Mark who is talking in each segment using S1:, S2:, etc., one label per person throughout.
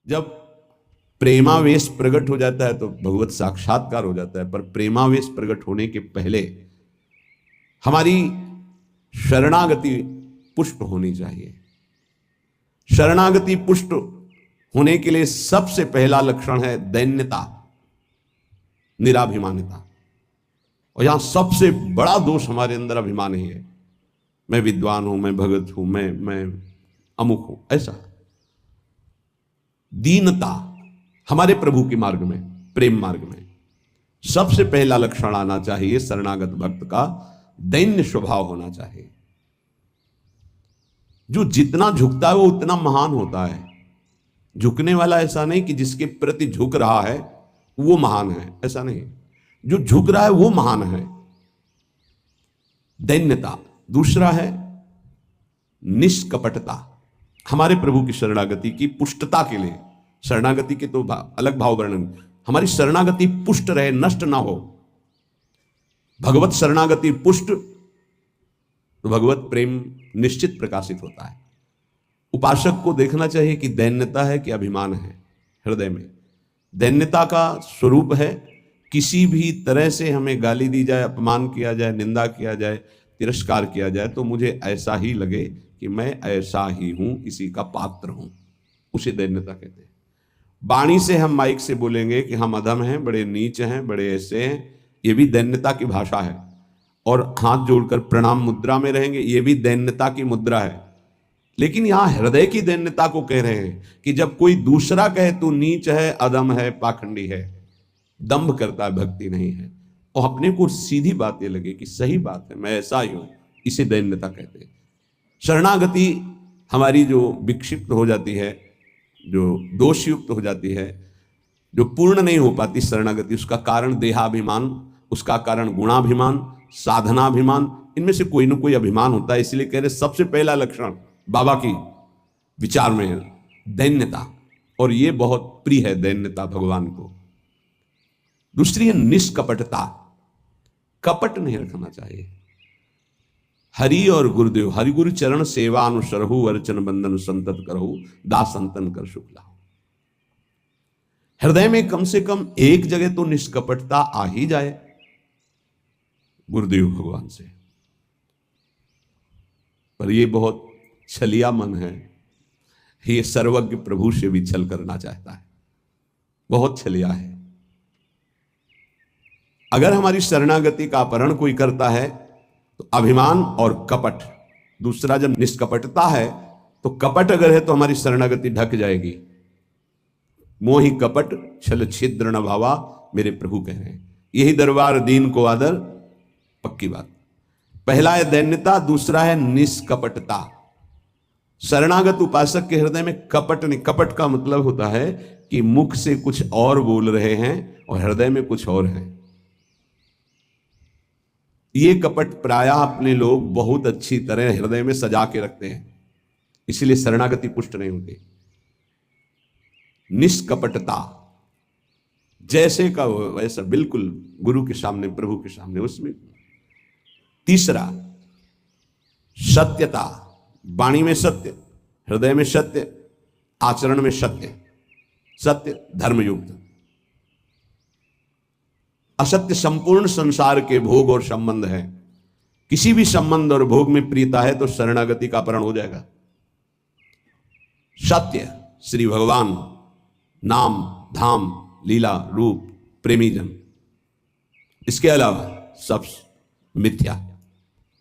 S1: जब प्रेमावेश प्रकट हो जाता है तो भगवत साक्षात्कार हो जाता है, पर प्रेमावेश प्रकट होने के पहले हमारी शरणागति पुष्ट होनी चाहिए। शरणागति पुष्ट होने के लिए सबसे पहला लक्षण है दैन्यता, निराभिमानिता। और यहां सबसे बड़ा दोष हमारे अंदर अभिमान ही है। मैं विद्वान हूं, मैं भगत हूं, मैं अमुक हूं, ऐसा। दीनता हमारे प्रभु के मार्ग में, प्रेम मार्ग में सबसे पहला लक्षण आना चाहिए। शरणागत भक्त का दैन्य स्वभाव होना चाहिए। जो जितना झुकता है वो उतना महान होता है। झुकने वाला ऐसा नहीं कि जिसके प्रति झुक रहा है वो महान है, ऐसा नहीं। जो झुक रहा है वो महान है। दैन्यता। दूसरा है निष्कपटता। हमारे प्रभु की शरणागति की पुष्टता के लिए, शरणागति के तो अलग भाव वर्णन, हमारी शरणागति पुष्ट रहे, नष्ट ना हो। भगवत शरणागति पुष्ट तो भगवत प्रेम निश्चित प्रकाशित होता है। उपासक को देखना चाहिए कि दैन्यता है कि अभिमान है हृदय में। दैन्यता का स्वरूप है किसी भी तरह से हमें गाली दी जाए, अपमान किया जाए, निंदा किया जाए, तिरस्कार किया जाए तो मुझे ऐसा ही लगे कि मैं ऐसा ही हूं, इसी का पात्र हूं, उसे दैन्यता कहते हैं। वाणी से हम माइक से बोलेंगे कि हम अधम हैं, बड़े नीच हैं, बड़े ऐसे हैं, ये भी दैन्यता की भाषा है। और हाथ जोड़कर प्रणाम मुद्रा में रहेंगे, ये भी दैन्यता की मुद्रा है। लेकिन यहां हृदय की दैन्यता को कह रहे हैं कि जब कोई दूसरा कहे तू नीच है, अधम है, पाखंडी है, दंभ करता है, भक्ति नहीं है, और अपने को सीधी बात ये लगे कि सही बात है, मैं ऐसा ही हूं, इसे दैन्यता कहते हैं। शरणागति हमारी जो विक्षिप्त हो जाती है, जो दोषयुक्त हो जाती है, जो पूर्ण नहीं हो पाती शरणागति, उसका कारण देहाभिमान, उसका कारण गुणाभिमान, साधनाभिमान, इनमें से कोई ना कोई अभिमान होता है। इसलिए कह रहे सबसे पहला लक्षण बाबा की विचार में है दैन्यता, और ये बहुत प्रिय है दैन्यता भगवान को। दूसरी है निष्कपटता। कपट नहीं रखना चाहिए। हरि और गुरुदेव, हरि गुरु चरण सेवा अनुसरहु, अर्चन बंदन संतत करहु, दास संतन कर शुक्ला। हृदय में कम से कम एक जगह तो निष्कपटता आ ही जाए गुरुदेव भगवान से। पर यह बहुत छलिया मन है, ये सर्वज्ञ प्रभु से भी छल करना चाहता है, बहुत छलिया है। अगर हमारी शरणागति का अपहरण कोई करता है तो अभिमान और कपट। दूसरा जब निष्कपटता है तो कपट अगर है तो हमारी शरणागति ढक जाएगी। मोहि कपट छल छिद्र न भावा, मेरे प्रभु कह रहे हैं। यही दरबार दीन को आदर, पक्की बात। पहला है दैन्यता, दूसरा है निष्कपटता। शरणागत उपासक के हृदय में कपट नहीं। कपट का मतलब होता है कि मुख से कुछ और बोल रहे हैं और हृदय में कुछ और है। ये कपट प्रायः अपने लोग बहुत अच्छी तरह हृदय में सजा के रखते हैं, इसलिए शरणागति पुष्ट नहीं होती। निष्कपटता, जैसे का वैसा, बिल्कुल गुरु के सामने, प्रभु के सामने, उसमें। तीसरा सत्यता। वाणी में सत्य, हृदय में सत्य, आचरण में सत्य, सत्य धर्मयुक्त। असत्य संपूर्ण संसार के भोग और संबंध है। किसी भी संबंध और भोग में प्रियता है तो शरणागति का अपहरण हो जाएगा। सत्य श्री भगवान, नाम, धाम, लीला, रूप, प्रेमी जन। इसके अलावा सब मिथ्या।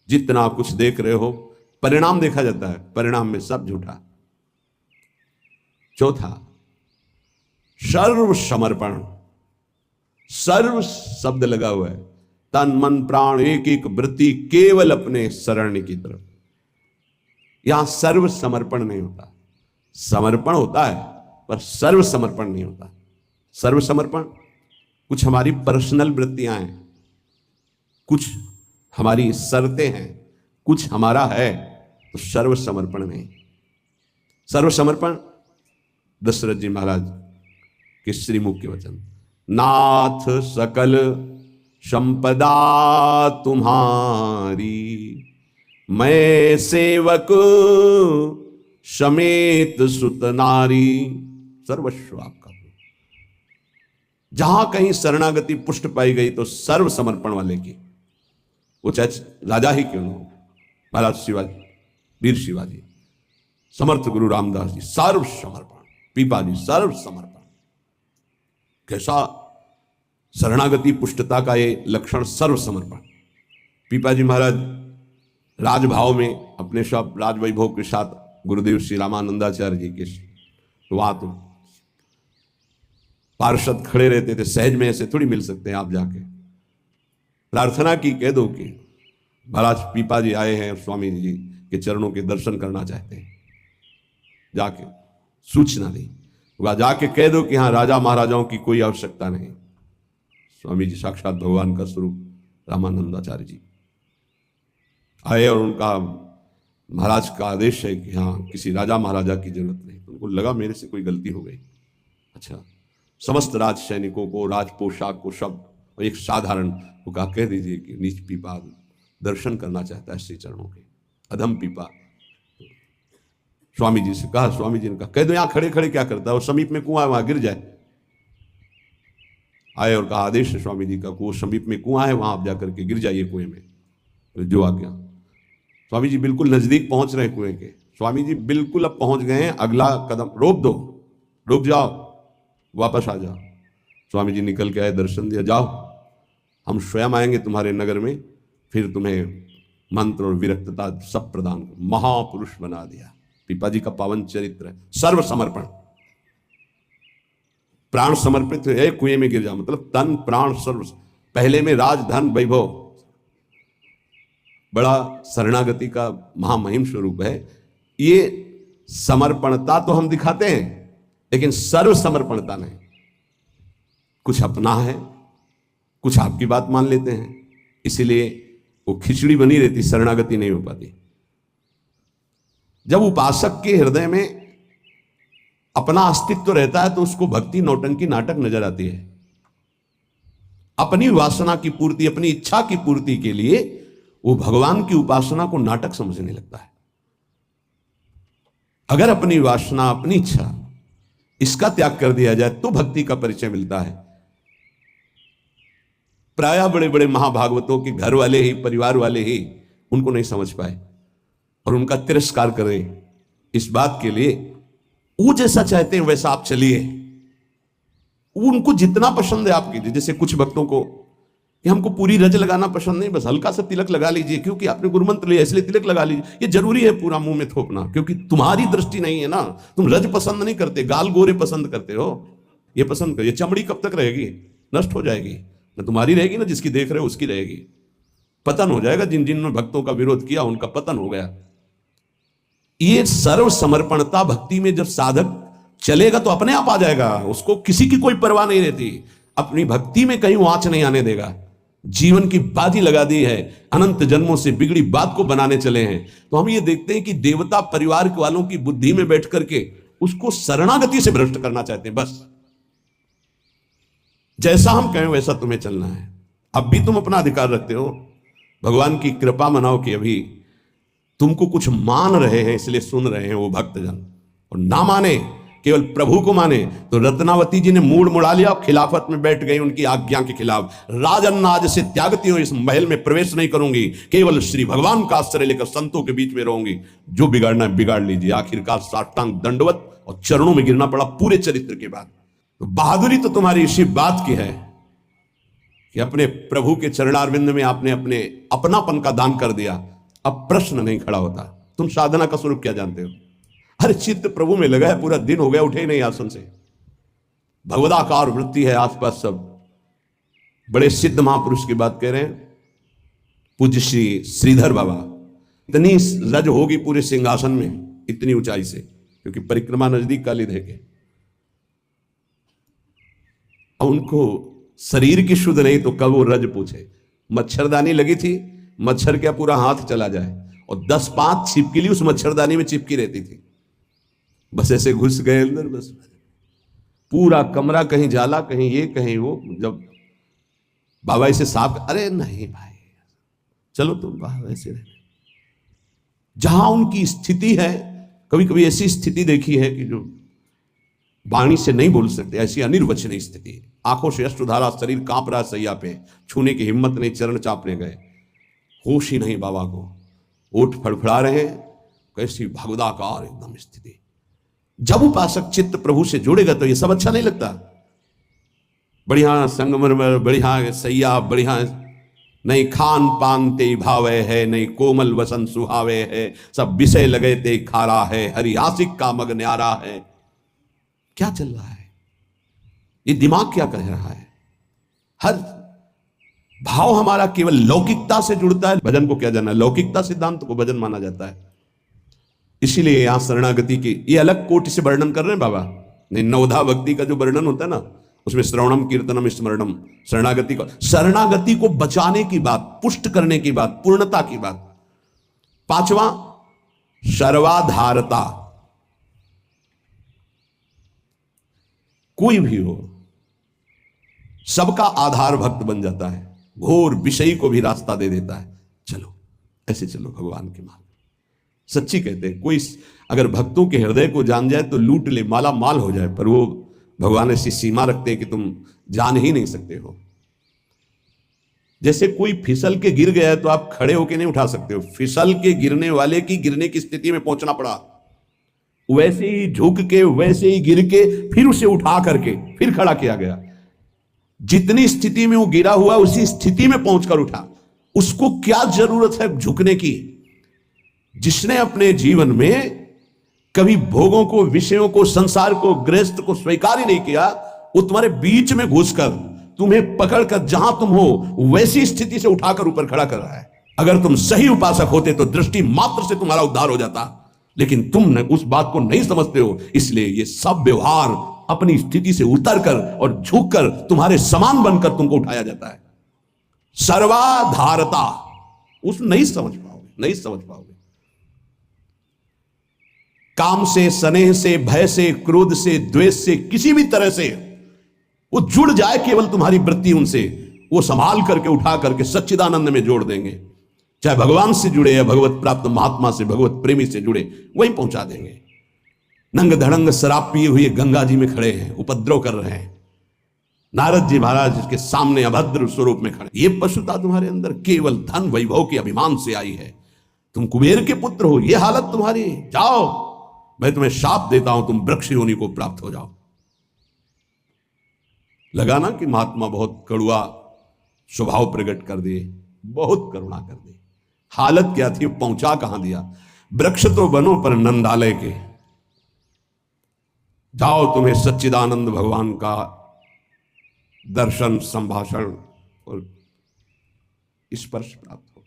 S1: जितना कुछ देख रहे हो परिणाम देखा जाता है, परिणाम में सब झूठा। चौथा सर्व समर्पण। सर्व शब्द लगा हुआ है, तन मन प्राण एक एक वृत्ति केवल अपने शरण की तरफ। यहां सर्व समर्पण नहीं होता। समर्पण होता है पर सर्व समर्पण नहीं होता। सर्व समर्पण कुछ हमारी पर्सनल वृत्तियां हैं, कुछ हमारी शर्तें हैं, कुछ हमारा है, तो सर्व समर्पण नहीं। सर्व समर्पण दशरथ जी महाराज के श्रीमुख के वचन, नाथ सकल संपदा तुम्हारी, मैं सेवक समेत सुत नारी। सर्वस्व आपका प्रभु। जहां कहीं शरणागति पुष्ट पाई गई तो सर्व समर्पण वाले की, वो चाहे राजा ही क्यों न हो, महाराज शिवाजी, वीर शिवाजी, समर्थ गुरु रामदास जी, सर्व समर्पण, पीपा जी सर्व समर्पण। कैसा शरणागति पुष्टता का ये लक्षण, सर्व समर्पण। पीपा जी महाराज राजभाव में अपने सब राजवैभव के साथ गुरुदेव श्री रामानंदाचार्य जी के वहां तो पार्षद खड़े रहते थे, सहज में ऐसे थोड़ी मिल सकते हैं आप जाके। प्रार्थना की, कह दो कि महाराज पीपा जी आए हैं, स्वामी जी के चरणों के दर्शन करना चाहते हैं, जाके सूचना दी, वह जाके कह दो कि हाँ राजा महाराजाओं की कोई आवश्यकता नहीं। स्वामी जी साक्षात भगवान का स्वरूप रामानंदाचार्य जी आए और उनका महाराज का आदेश है कि हाँ किसी राजा महाराजा की जरूरत नहीं। तो उनको लगा मेरे से कोई गलती हो गई। अच्छा, समस्त राज सैनिकों को, राज पोशाक को, सब और एक साधारण को कहा कह दीजिए कि नीच पीपा दर्शन करना चाहता है श्री चरणों के, अधम पीपा। स्वामी जी से कहा, स्वामी जी ने कहा कह दो यहां खड़े खड़े क्या करता है, और समीप में कुआं है वहां गिर जाए। आए और कहा आदेश है स्वामी जी का, वो समीप में कुआं है वहां आप जाकर के गिर जाइए कुएं में, तो जो आ गया। स्वामी जी बिल्कुल नजदीक पहुंच रहे कुएं के, स्वामी जी बिल्कुल अब पहुंच गए हैं, अगला कदम रोक दो, रुक जाओ, वापस आ जाओ। स्वामी जी निकल के आए, दर्शन दिया, जाओ हम स्वयं आएंगे तुम्हारे नगर में, फिर तुम्हें मंत्र और विरक्तता सब प्रदान कर। महापुरुष बना दिया। पीपा जी का पावन चरित्र है, सर्व समर्पण, प्राण समर्पित है, कुएं में गिर जा, मतलब तन प्राण सर्व। पहले में राज धन वैभव, बड़ा शरणागति का महामहिम स्वरूप है। ये समर्पणता तो हम दिखाते हैं, लेकिन सर्व समर्पणता नहीं। कुछ अपना है, कुछ आपकी बात मान लेते हैं, इसीलिए वो खिचड़ी बनी रहती, शरणागति नहीं हो पाती। जब उपासक के हृदय में अपना अस्तित्व रहता है तो उसको भक्ति नौटंकी नाटक नजर आती है। अपनी वासना की पूर्ति, अपनी इच्छा की पूर्ति के लिए वो भगवान की उपासना को नाटक समझने लगता है। अगर अपनी वासना, अपनी इच्छा, इसका त्याग कर दिया जाए तो भक्ति का परिचय मिलता है। प्रायः बड़े बड़े महाभागवतों के घर वाले ही, परिवार वाले ही उनको नहीं समझ पाए और उनका तिरस्कार करें। इस बात के लिए वो जैसा चाहते हैं वैसा आप चलिए, उनको जितना पसंद है आप कीजिए। जैसे कुछ भक्तों को कि हमको पूरी रज लगाना पसंद नहीं, बस हल्का सा तिलक लगा लीजिए, क्योंकि आपने गुरुमंत्र लिया इसलिए तिलक लगा लीजिए। ये जरूरी है पूरा मुंह में थोपना, क्योंकि तुम्हारी दृष्टि नहीं है ना, तुम रज पसंद नहीं करते, गाल गोरे पसंद करते हो। ये पसंद करिए, चमड़ी कब तक रहेगी, नष्ट हो जाएगी, ना तुम्हारी रहेगी ना जिसकी देख रहे हो उसकी रहेगी। पतन हो जाएगा, जिन जिन भक्तों का विरोध किया उनका पतन हो गया। ये सर्व समर्पणता भक्ति में जब साधक चलेगा तो अपने आप आ जाएगा, उसको किसी की कोई परवाह नहीं रहती। अपनी भक्ति में कहीं आंच नहीं आने देगा। जीवन की बाजी लगा दी है, अनंत जन्मों से बिगड़ी बात को बनाने चले हैं। तो हम ये देखते हैं कि देवता परिवार के वालों की बुद्धि में बैठ करके उसको शरणागति से भ्रष्ट करना चाहते हैं। बस जैसा हम कहें वैसा तुम्हें चलना है। अब भी तुम अपना अधिकार रखते हो, भगवान की कृपा मनाओ कि अभी तुमको कुछ मान रहे हैं इसलिए सुन रहे हैं वो भक्तजन, और ना माने, केवल प्रभु को माने। तो रत्नावती जी ने मूड मुड़ा लिया, खिलाफत में बैठ गई उनकी आज्ञा के खिलाफ। राजन आज से त्यागती हूं, इस महल में प्रवेश नहीं करूंगी, केवल श्री भगवान का आश्रय लेकर संतों के बीच में रहूंगी। जो बिगाड़ना है बिगाड़ लीजिए। आखिरकार साष्टांग दंडवत और चरणों में गिरना पड़ा पूरे चरित्र के बाद। तो बहादुरी तो तुम्हारी इसी बात की है कि अपने प्रभु के चरणारविंद में आपने अपने अपनापन का दान कर दिया। अब प्रश्न नहीं खड़ा होता, तुम साधना का स्वरूप क्या जानते हो? हर चित्त प्रभु में लगा है, पूरा दिन हो गया उठे ही नहीं आसन से। भगवदाकार वृत्ति है आसपास सब। बड़े सिद्ध महापुरुष की बात कह रहे हैं, पूज्य श्री श्रीधर बाबा। इतनी रज होगी पूरे सिंहासन में, इतनी ऊंचाई से, क्योंकि परिक्रमा नजदीक काली दे के। अब उनको शरीर की शुद्ध नहीं तो कब वो रज पूछे। मच्छरदानी लगी थी, मच्छर क्या पूरा हाथ चला जाए, और 10-5 छिपकली उस मच्छरदानी में चिपकी रहती थी। बस ऐसे घुस गए अंदर, बस पूरा कमरा कहीं जाला, कहीं ये कहीं वो। जब बाबा इसे साफ, अरे नहीं भाई चलो तुम बाबा ऐसे रहे। जहां उनकी स्थिति है, कभी कभी ऐसी स्थिति देखी है कि जो वाणी से नहीं बोल सकते, ऐसी अनिर्वचनीय स्थिति। आंखों से अश्रुधारा, शरीर कांप रहा सैया पे, छूने की हिम्मत नहीं, चरण चापने गए, होश ही नहीं बाबा को, ओठ फड़फड़ा रहे हैं, कैसी भगवदाकार एकदम स्थिति। जब उपासक चित्त प्रभु से जुड़ेगा तो ये सब अच्छा नहीं लगता। बढ़िया संगमरमर, बढ़िया सैया, बढ़िया नहीं खान पान ते भावे है, नहीं कोमल वसन सुहावे है, सब विषय लगे ते खारा है, हरियासिक का मग न्यारा है। क्या चल रहा है? ये दिमाग क्या कह रहा है? हर भाव हमारा केवल लौकिकता से जुड़ता है। भजन को क्या जाना, लौकिकता सिद्धांत को भजन माना जाता है। इसीलिए यहां शरणागति की ये अलग कोटि से वर्णन कर रहे हैं बाबा। नहीं, नवधा भक्ति का जो वर्णन होता है ना, उसमें श्रवणम कीर्तनम स्मरणम, शरणागति को बचाने की बात, पुष्ट करने की बात, पूर्णता की बात। पांचवा, सर्वाधारता। कोई भी हो, सबका आधार भक्त बन जाता है, घोर विषयी को भी रास्ता दे देता है। चलो ऐसे चलो भगवान के मार्ग। सच्ची कहते हैं, कोई अगर भक्तों के हृदय को जान जाए तो लूट ले, माला माल हो जाए, पर वो भगवान ऐसी सीमा रखते हैं कि तुम जान ही नहीं सकते हो। जैसे कोई फिसल के गिर गया है तो आप खड़े होकर नहीं उठा सकते हो, फिसल के गिरने वाले की गिरने की स्थिति में पहुंचना पड़ा, वैसे ही झुक के, वैसे ही गिर के, फिर उसे उठा करके फिर खड़ा किया गया। जितनी स्थिति में वो गिरा हुआ उसी स्थिति में पहुंचकर उठा। उसको क्या जरूरत है झुकने की? जिसने अपने जीवन में कभी भोगों को, विषयों को, संसार को, गृहस्थ को स्वीकार ही नहीं किया, वो तुम्हारे बीच में घुसकर तुम्हें पकड़कर जहां तुम हो वैसी स्थिति से उठाकर ऊपर खड़ा कर रहा है। अगर तुम सही उपासक होते तो दृष्टि मात्र से तुम्हारा उद्धार हो जाता, लेकिन तुम उस बात को नहीं समझते हो। इसलिए ये सब व्यवहार अपनी स्थिति से उतरकर और झुककर तुम्हारे समान बनकर तुमको उठाया जाता है। सर्वाधारता, उस नहीं समझ पाओगे, नहीं समझ पाओगे। काम से, स्नेह से, भय से, क्रोध से, द्वेष से, किसी भी तरह से वो जुड़ जाए केवल तुम्हारी वृत्ति उनसे, वो संभाल करके उठा करके सच्चिदानंद में जोड़ देंगे। चाहे भगवान से जुड़े या भगवत प्राप्त महात्मा से, भगवत प्रेमी से जुड़े, वहीं पहुंचा देंगे। नंग धड़ंग शराब पिए हुए गंगा जी में खड़े हैं, उपद्रव कर रहे हैं, नारद जी महाराज के सामने अभद्र स्वरूप में खड़े। ये पशुता तुम्हारे अंदर केवल धन वैभव के अभिमान से आई है। तुम कुबेर के पुत्र हो, ये हालत तुम्हारी। जाओ, मैं तुम्हें शाप देता हूं, तुम वृक्ष योनि को प्राप्त हो जाओ। लगा ना कि महात्मा बहुत कड़ुआ स्वभाव प्रकट कर दिए, बहुत करुणा कर दी। हालत क्या थी, पहुंचा कहां दिया। वृक्ष तो बनो पर नंदालय के, जाओ तुम्हें सच्चिदानंद भगवान का दर्शन, संभाषण और स्पर्श प्राप्त हो,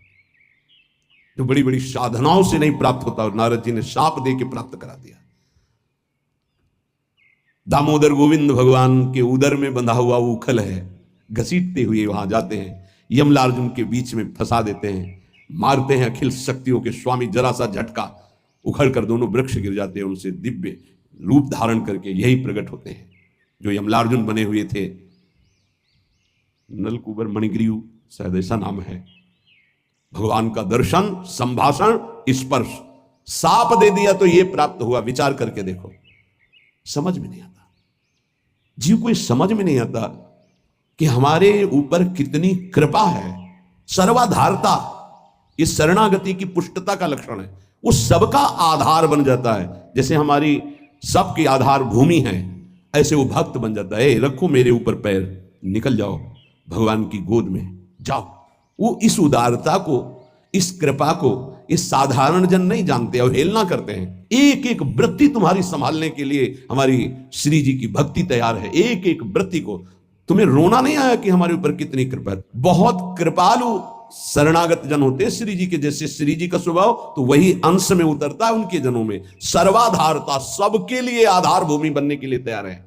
S1: जो बड़ी बड़ी साधनाओं से नहीं प्राप्त होता। और नारद जी ने शाप दे के प्राप्त करा दिया। दामोदर गोविंद भगवान के उदर में बंधा हुआ उखल है, घसीटते हुए वहां जाते हैं, यमलार्जुन के बीच में फंसा देते हैं, मारते हैं अखिल शक्तियों के स्वामी। जरा सा झटका, उखड़ कर दोनों वृक्ष गिर जाते हैं। उनसे दिव्य रूप धारण करके यही प्रकट होते हैं जो यमलार्जुन बने हुए थे। नलकुबर मणिग्रीव शायद ऐसा नाम है। भगवान का दर्शन, संभाषण, स्पर्श, साप दे दिया तो यह प्राप्त हुआ। विचार करके देखो, समझ में नहीं आता। जीव को समझ में नहीं आता कि हमारे ऊपर कितनी कृपा है। सर्वाधारता, इस शरणागति की पुष्टता का लक्षण है। वो सबका आधार बन जाता है। जैसे हमारी सबकी आधार भूमि है, ऐसे वो भक्त बन जाता है। रखो मेरे ऊपर पैर, निकल जाओ भगवान की गोद में जाओ। वो इस उदारता को, इस कृपा को इस साधारण जन नहीं जानते, अवहेलना करते हैं। एक एक वृत्ति तुम्हारी संभालने के लिए हमारी श्री जी की भक्ति तैयार है। एक एक वृत्ति को। तुम्हें रोना नहीं आया कि हमारे ऊपर कितनी कृपा है? बहुत कृपालु शरणागत जन होते हैं श्री जी के। जैसे श्री जी का स्वभाव तो वही अंश में उतरता है उनके जनों में। सर्वाधारता, सबके लिए आधार भूमि बनने के लिए तैयार है।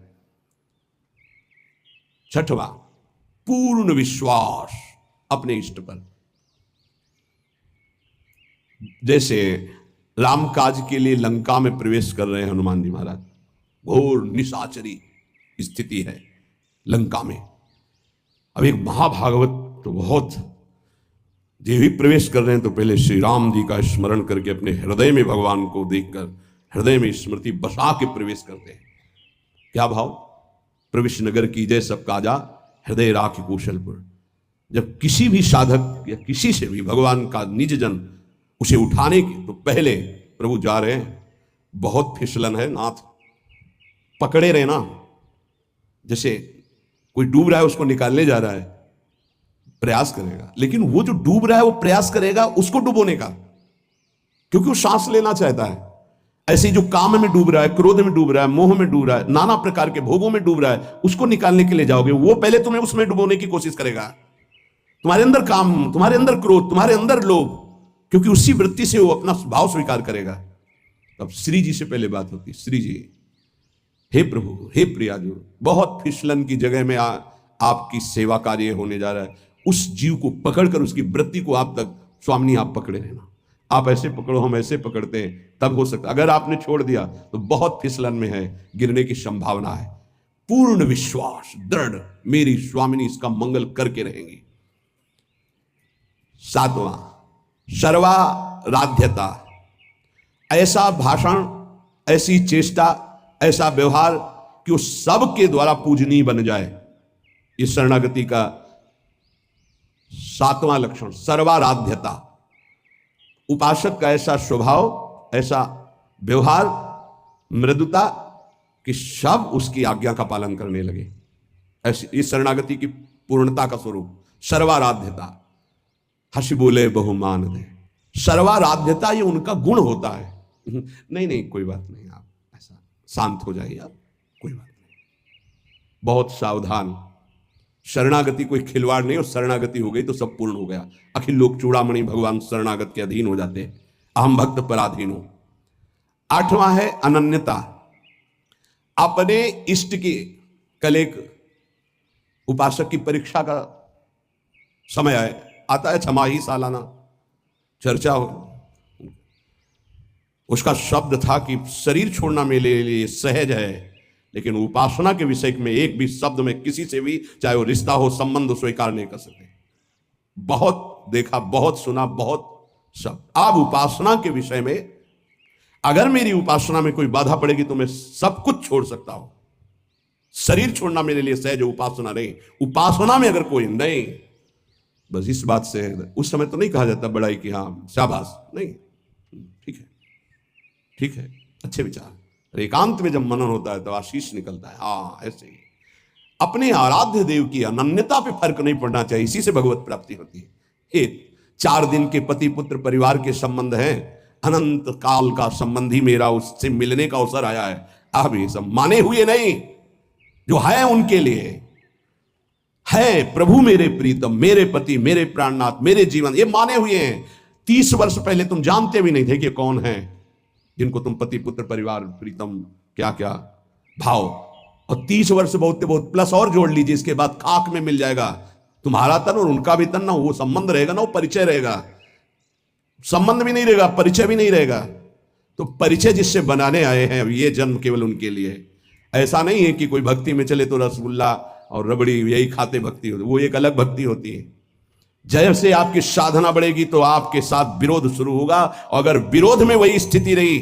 S1: छठवां, पूर्ण विश्वास अपने इष्ट पर। जैसे राम काज के लिए लंका में प्रवेश कर रहे हैं हनुमान जी महाराज, घोर निशाचरी स्थिति है लंका में। अब एक महाभागवत तो बहुत जो भी प्रवेश कर रहे हैं तो पहले श्री राम जी का स्मरण करके अपने हृदय में भगवान को देखकर हृदय में स्मृति बसा के प्रवेश करते हैं। क्या भाव? प्रविश्य नगर की जय सब काजा, हृदय राख कौशलपुर। जब किसी भी साधक या किसी से भी भगवान का निज जन उसे उठाने के तो पहले प्रभु जा रहे हैं, बहुत फिसलन है नाथ, पकड़े रहना। जैसे कोई डूब रहा है उसको निकालने जा रहा है, प्रयास करेगा, लेकिन वो जो डूब रहा है वो प्रयास करेगा उसको डुबोने का, क्योंकि वो सांस लेना चाहता है। ऐसे ही जो काम में डूब रहा है, क्रोध में डूब रहा है, मोह में डूब रहा है, नाना प्रकार के भोगों में डूब रहा है, उसको निकालने के लिए जाओगे, वो पहले तुम्हें उसमें डुबोने की कोशिश करेगा। तुम्हारे अंदर काम, तुम्हारे अंदर क्रोध, तुम्हारे अंदर लोभ, क्योंकि उसी वृत्ति से वो अपना भाव स्वीकार करेगा। तब श्री जी से पहले बात होती, श्री जी, हे प्रभु, हे प्रियाजू, बहुत फिसलन की जगह में आपकी सेवा कार्य होने जा रहा है। उस जीव को पकड़कर उसकी वृत्ति को आप तक स्वामी आप पकड़े रहना। आप ऐसे पकड़ो, हम ऐसे पकड़ते हैं, तब हो सकता। अगर आपने छोड़ दिया तो बहुत फिसलन में है, गिरने की संभावना है। पूर्ण विश्वास दृढ़, मेरी स्वामिनी इसका मंगल करके रहेंगी। 7वां, सर्वाराध्यता। ऐसा भाषण, ऐसी चेष्टा, ऐसा व्यवहार कि वो सबके द्वारा पूजनीय बन जाए। ये शरणागति का 7वां लक्षण, सर्वाराध्यता। उपासक का ऐसा स्वभाव, ऐसा व्यवहार, मृदुता कि सब उसकी आज्ञा का पालन करने लगे। ऐसी इस शरणागति की पूर्णता का स्वरूप सर्वाराध्यता। हंसी बोले बहुमान दे, सर्वाराध्यता ये उनका गुण होता है। नहीं नहीं कोई बात नहीं, आप ऐसा शांत हो जाइए, आप कोई बात नहीं, बहुत सावधान। शरणागति कोई खिलवाड़ नहीं, और शरणागति हो गई तो सब पूर्ण हो गया। अखिल लोक चूड़ामणि भगवान शरणागत के अधीन हो जाते हैं, अहम भक्त पराधीन हो। 8वां है अनन्यता। अपने इष्ट की, कल एक उपासक की परीक्षा का समय आता है, छमाही सालाना चर्चा हो। उसका शब्द था कि शरीर छोड़ना मेरे लिए सहज है, लेकिन उपासना के विषय में एक भी शब्द में किसी से भी, चाहे वो रिश्ता हो, संबंध, स्वीकार नहीं कर सकते। बहुत देखा, बहुत सुना, बहुत सब। अब उपासना के विषय में अगर मेरी उपासना में कोई बाधा पड़ेगी तो मैं सब कुछ छोड़ सकता हूं। शरीर छोड़ना मेरे लिए सहज, उपासना नहीं। उपासना में अगर कोई नहीं, बस इस बात से उस समय तो नहीं कहा जाता बड़ाई कि हाँ शाबाश, नहीं, ठीक है, ठीक है, अच्छे विचार। एकांत में जब मनन होता है तो आशीष निकलता है। हाँ ऐसे ही अपने आराध्य देव की अनन्यता पे फर्क नहीं पड़ना चाहिए, इसी से भगवत प्राप्ति होती है। हे 4 दिन के पति पुत्र परिवार के संबंध हैं, अनंत काल का संबंधी मेरा उससे मिलने का अवसर आया है। अब ये सब माने हुए नहीं, जो है उनके लिए है। प्रभु मेरे प्रीतम, मेरे पति, मेरे प्राणनाथ, मेरे जीवन, ये माने हुए हैं। 30 वर्ष पहले तुम जानते भी नहीं थे कि कौन है जिनको तुम पति पुत्र परिवार प्रीतम क्या क्या भाव, और 30 वर्ष बहुत बहुत प्लस और जोड़ लीजिए, इसके बाद खाक में मिल जाएगा तुम्हारा तन और उनका भी तन। ना वो संबंध रहेगा, ना वो परिचय रहेगा। संबंध भी नहीं रहेगा, परिचय भी नहीं रहेगा। तो परिचय जिससे बनाने आए हैं, अब ये जन्म केवल उनके लिए। ऐसा नहीं है कि कोई भक्ति में चले तो रसगुल्ला और रबड़ी यही खाते भक्ति होती, वो एक अलग भक्ति होती है। जैसे आपकी साधना बढ़ेगी तो आपके साथ विरोध शुरू होगा, और अगर विरोध में वही स्थिति रही,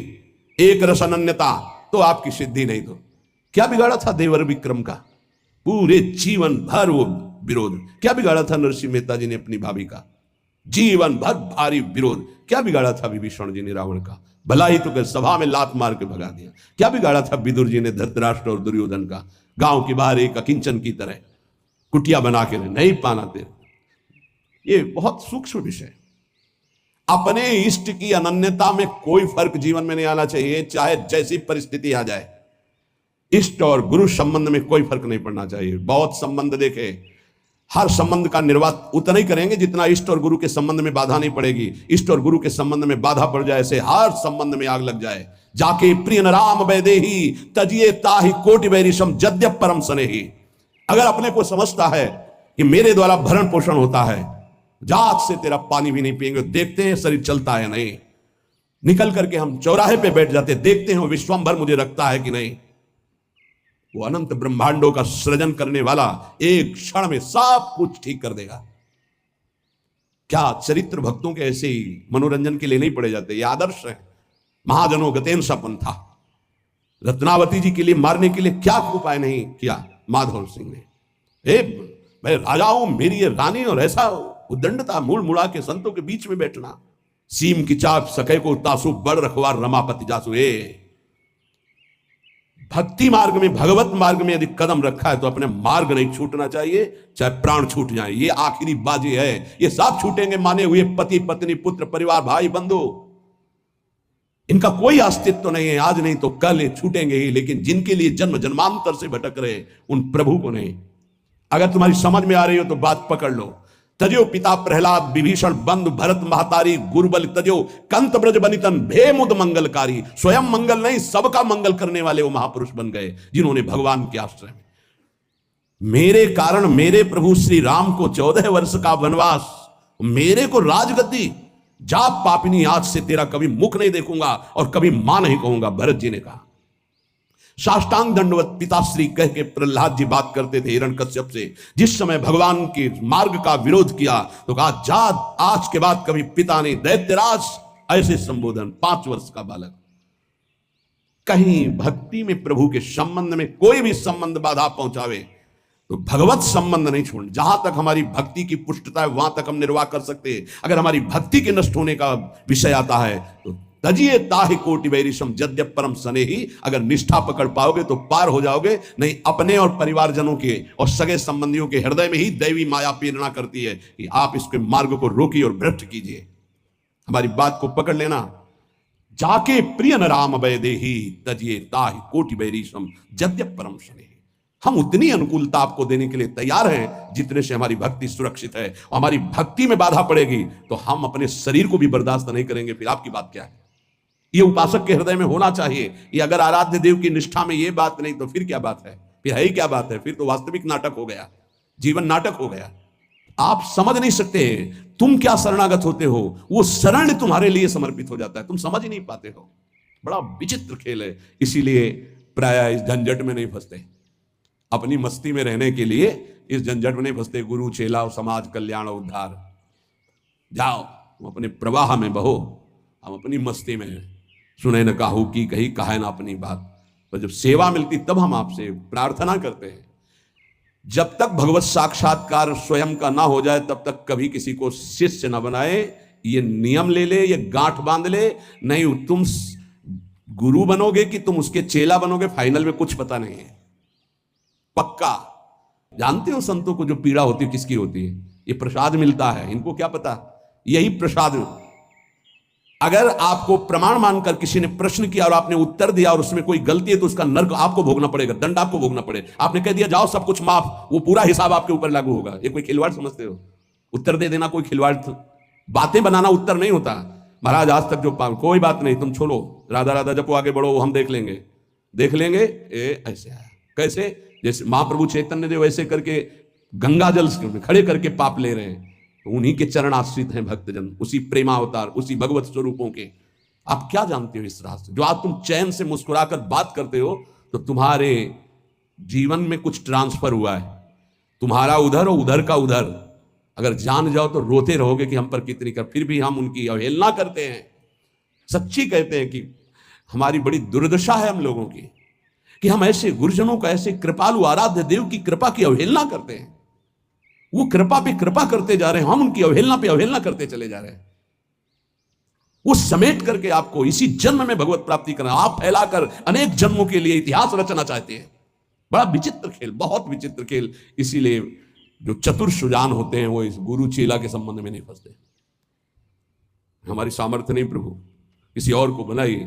S1: एक रस अनन्यता, तो आपकी सिद्धि नहीं। तो क्या बिगाड़ा था देवर विक्रम का? पूरे जीवन भर वो विरोध। क्या बिगाड़ा था नरसिंह मेहता जी ने अपनी भाभी का? जीवन भर भारी विरोध। क्या बिगाड़ा था विभीषण जी ने रावण का? भला ही तो सभा में लात मार के भगा दिया। क्या बिगाड़ा था विदुर जी ने धृतराष्ट्र और दुर्योधन का? गांव के बाहर एक अकिंचन की तरह कुटिया बना के नहीं पाना दे। ये बहुत सूक्ष्म विषय। अपने इष्ट की अनन्यता में कोई फर्क जीवन में नहीं आना चाहिए, चाहे जैसी परिस्थिति आ जाए। इष्ट और गुरु संबंध में कोई फर्क नहीं पड़ना चाहिए। बहुत संबंध देखे, हर संबंध का निर्वाह उतना ही करेंगे जितना इष्ट और गुरु के संबंध में बाधा नहीं पड़ेगी। इष्ट और गुरु के संबंध में बाधा पड़ जाए से हर संबंध में आग लग जाए। जाके प्रिय राम वैदेही तजिए ताहि कोटि वैरिशम जद्यप परम स्नेही। अगर अपने को समझता है कि मेरे द्वारा भरण पोषण होता है, जात से तेरा पानी भी नहीं पिएंगे, देखते हैं शरीर चलता है नहीं। निकल करके हम चौराहे पे बैठ जाते, देखते हैं विश्वम्भर मुझे रखता है कि नहीं। वो अनंत ब्रह्मांडों का सृजन करने वाला एक क्षण में सब कुछ ठीक कर देगा। क्या चरित्र भक्तों के ऐसे ही मनोरंजन के लिए नहीं पड़े जाते? ये आदर्श है। महाजनों गतेन सपन था, रत्नावती जी के लिए मारने के लिए क्या उपाय नहीं किया माधव सिंह ने। मैं राजा हूं, मेरी ये रानी, और ऐसा उद्दंडता, मूल मुड़ा के संतों के बीच में बैठना। सीम की चाप सके को तासु, बड़ रखवार रमापति जासु। भक्ति मार्ग में, भगवत मार्ग में यदि कदम रखा है तो अपने मार्ग नहीं छूटना चाहिए, चाहे प्राण छूट जाए। ये आखिरी बाजी है, ये सब छूटेंगे माने हुए पति पत्नी पुत्र परिवार भाई बंधु, इनका कोई अस्तित्व नहीं है। आज नहीं तो कल ये छूटेंगे ही, लेकिन जिनके लिए जन्म जन्मांतर से भटक रहे उन प्रभु को नहीं। अगर तुम्हारी समझ में आ रही हो तो बात पकड़ लो। तजो पिता प्रहलाद विभीषण बंधु भरत महतारी गुरुबल तजो कंत ब्रज बनितन भे मुद मंगलकारी। स्वयं मंगल नहीं, सबका मंगल करने वाले वो महापुरुष बन गए जिन्होंने भगवान के आश्रय में, मेरे कारण मेरे प्रभु श्री राम को 14 वर्ष का वनवास, मेरे को राजगद्दी, जा पापिनी आज से तेरा कभी मुख नहीं देखूंगा और कभी मां नहीं कहूंगा, भरत जी ने कहा। साष्टांग दंडवत पिताश्री कह के प्रहलाद जी बात करते थे हिरण्यकश्यप से। जिस समय भगवान के मार्ग का विरोध किया तो कहा, जा आज के बाद कभी पिता ने दैत्यराज, ऐसे संबोधन। 5 वर्ष का बालक। कहीं भक्ति में प्रभु के संबंध में कोई भी संबंध बाधा पहुंचावे तो भगवत संबंध नहीं छोड़। जहां तक हमारी भक्ति की पुष्टता है वहां तक हम निर्वाह कर सकते हैं। अगर हमारी भक्ति के नष्ट होने का विषय आता है तो तजिए ताहि कोटि वैरिशम यद्यप परम सने ही, अगर निष्ठा पकड़ पाओगे तो पार हो जाओगे, नहीं अपने और परिवारजनों के और सगे संबंधियों के हृदय में ही दैवी माया प्रेरणा करती है कि आप इसके मार्ग को रोकिए और भ्रष्ट कीजिए। हमारी बात को पकड़ लेना। जाके प्रिय न राम वैदेही तजिए ताहि कोटि वैरिशम यद्यप परम सने। हम उतनी अनुकूलता आपको देने के लिए तैयार हैं जितने से हमारी भक्ति सुरक्षित है। और हमारी भक्ति में बाधा पड़ेगी तो हम अपने शरीर को भी बर्दाश्त नहीं करेंगे। फिर आपकी बात क्या है? ये उपासक के हृदय में होना चाहिए। ये अगर आराध्य देव की निष्ठा में ये बात नहीं तो फिर क्या बात है? फिर है ही क्या बात है? फिर तो वास्तविक नाटक हो गया, जीवन नाटक हो गया। आप समझ नहीं सकते तुम क्या शरणागत होते हो, वो शरण तुम्हारे लिए समर्पित हो जाता है, तुम समझ ही नहीं पाते हो। बड़ा विचित्र खेल है। इसीलिए प्राय इस झंझट में नहीं फंसते। अपनी मस्ती में रहने के लिए इस झंझट में नहीं फंसते। गुरु चेला और समाज कल्याण और उद्धार, जाओ तुम अपने प्रवाह में बहो, हम अपनी मस्ती में हैं। सुने न काहू की कही कहे ना अपनी बात। पर जब सेवा मिलती तब हम आपसे प्रार्थना करते हैं। जब तक भगवत साक्षात्कार स्वयं का ना हो जाए तब तक कभी किसी को शिष्य न बनाए। ये नियम ले ले, ये गांठ बांध ले। नहीं तुम गुरु बनोगे कि तुम उसके चेला बनोगे, फाइनल में कुछ पता नहीं है। पक्का जानते हो संतों को जो पीड़ा होती है किसकी होती है? ये प्रसाद मिलता है, इनको क्या पता, यही प्रसाद। अगर आपको प्रमाण मानकर किसी ने प्रश्न किया और आपने उत्तर दिया और उसमें कोई गलती है तो उसका नर्क आपको भोगना पड़ेगा, दंड आपको भोगना पड़ेगा। आपने कह दिया जाओ सब कुछ माफ, वो पूरा हिसाब आपके ऊपर लागू होगा। ये कोई खिलवाड़ समझते हो? उत्तर दे देना कोई खिलवाड़? बातें बनाना उत्तर नहीं होता महाराज। आज तक जो कोई बात नहीं, तुम छोड़ो, राधा राधा जपो, आगे बढ़ो, हम देख लेंगे। देख लेंगे ऐसे है। कैसे? जैसे महाप्रभु चैतन्य देव ऐसे करके गंगा जल खड़े करके पाप ले रहे हैं, तो उन्हीं के चरण आश्रित हैं भक्तजन, उसी प्रेमावतार, उसी भगवत स्वरूपों के। आप क्या जानते हो इस रास्ते? जो आज तुम चैन से मुस्कुराकर बात करते हो तो तुम्हारे जीवन में कुछ ट्रांसफर हुआ है। तुम्हारा उधर और उधर का उधर। अगर जान जाओ तो रोते रहोगे कि हम पर कितनी कर, फिर भी हम उनकी अवहेलना करते हैं। सच्ची कहते हैं कि हमारी बड़ी दुर्दशा है हम लोगों की कि हम ऐसे गुरुजनों का, ऐसे कृपालु आराध्य देव की कृपा की अवहेलना करते हैं। वो कृपा पे कृपा करते जा रहे हैं, हम उनकी अवहेलना पे अवहेलना करते चले जा रहे हैं। वो समेट करके आपको इसी जन्म में भगवत प्राप्ति करना, आप फैलाकर अनेक जन्मों के लिए इतिहास रचना चाहते हैं। बड़ा विचित्र खेल, बहुत विचित्र खेल। इसीलिए जो चतुर सुजान होते हैं वो इस गुरु चेला के संबंध में नहीं फंसते। हमारी सामर्थ्य नहीं प्रभु, किसी और को बनाइए।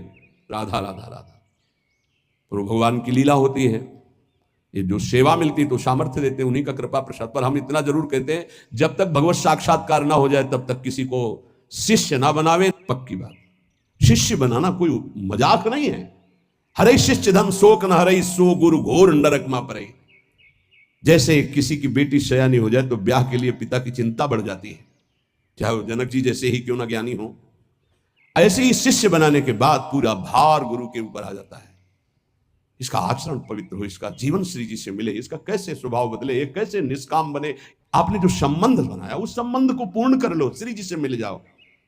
S1: राधा राधा राधा, प्रभु भगवान की लीला होती है। ये जो सेवा मिलती तो सामर्थ्य देते हैं, उन्हीं का कृपा प्रसाद। पर हम इतना जरूर कहते हैं, जब तक भगवत साक्षात्कार ना हो जाए तब तक किसी को शिष्य ना बनावे। पक्की बात, शिष्य बनाना कोई मजाक नहीं है। हरे शिष्य धन शोक न हरे, सो गुरु घोर नरक मा परे। जैसे किसी की बेटी सयानी हो जाए तो ब्याह के लिए पिता की चिंता बढ़ जाती है, चाहे वो जनक जी जैसे ही क्यों ना ज्ञानी हो। ऐसे ही शिष्य बनाने के बाद पूरा भार गुरु के ऊपर आ जाता है। इसका आचरण पवित्र हो, इसका जीवन श्री जी से मिले, इसका कैसे स्वभाव बदले, ये कैसे निष्काम बने। आपने जो संबंध बनाया उस संबंध को पूर्ण कर लो, श्री जी से मिल जाओ।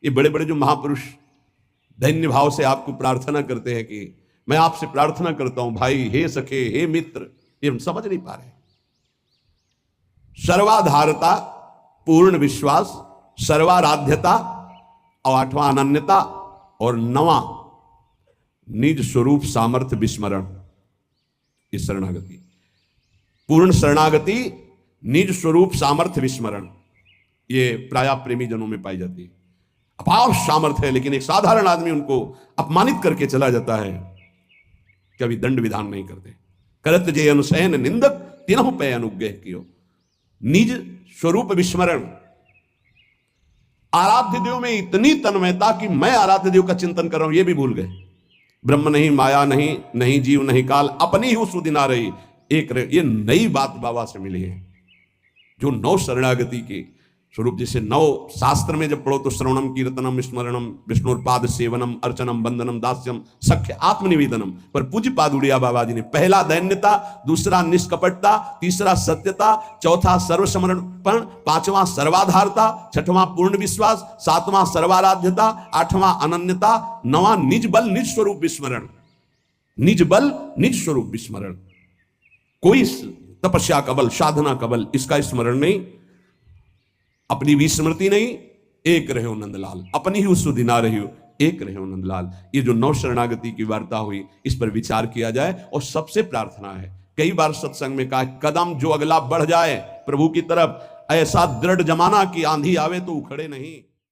S1: ये बड़े बड़े जो महापुरुष दैन्य भाव से आपको प्रार्थना करते हैं कि मैं आपसे प्रार्थना करता हूं भाई, हे सखे, हे मित्र, ये हम समझ नहीं पा रहे। सर्वाधारता, पूर्ण विश्वास, सर्वाराध्यता, और आठवां अनन्यता, और नवा निज स्वरूप सामर्थ्य विस्मरण। ये शरणागति, पूर्ण शरणागति, निज स्वरूप सामर्थ्य विस्मरण, ये प्राय प्रेमी जनों में पाई जाती है। अपार सामर्थ्य है, लेकिन एक साधारण आदमी उनको अपमानित करके चला जाता है, कभी दंड विधान नहीं करते। करत जे अनुसैन निंदक, तिनहु पे अनुग्रह कियो। निज स्वरूप विस्मरण, आराध्य देव में इतनी तन्मयता कि मैं आराध्य देव का चिंतन कर रहा हूं, ये भी भूल गए। ब्रह्म नहीं, माया नहीं, नहीं जीव नहीं काल, अपनी ही सुदिना रही एक रहे। ये नई बात बाबा से मिली है, जो नौ शरणागति के स्वरूप। जैसे नौ शास्त्र में जब पढ़ो तो श्रवणम, कीर्तनम, स्मरणम, विष्णुपाद सेवनम, अर्चनम, बंदनम, दास्यम, सख्य, आत्मनिवेदनम। पर पूज्य पाद उड़िया बाबा जी ने पहला दैन्यता, दूसरा निष्कपटता, तीसरा सत्यता, चौथा सर्वसमर्पण, पांचवां सर्वाधारता, छठवां पूर्ण विश्वास, सातवां सर्वाराध्यता, आठवां अनन्यता, नवां निज बल निज स्वरूप विस्मरण। निज बल निज स्वरूप विस्मरण, कोई तपस्या का बल, साधना का बल, इसका स्मरण नहीं, अपनी भी स्मृति नहीं। एक रहे हो नंदलाल, अपनी ही सुदिना रही हो, एक रहे हो नंदलाल। ये जो नौ शरणागति की वार्ता हुई, इस पर विचार किया जाए। और सबसे प्रार्थना है, कई बार सत्संग में कहा, कदम जो अगला बढ़ जाए प्रभु की तरफ, ऐसा दृढ़ जमाना कि आंधी आवे तो उखड़े नहीं।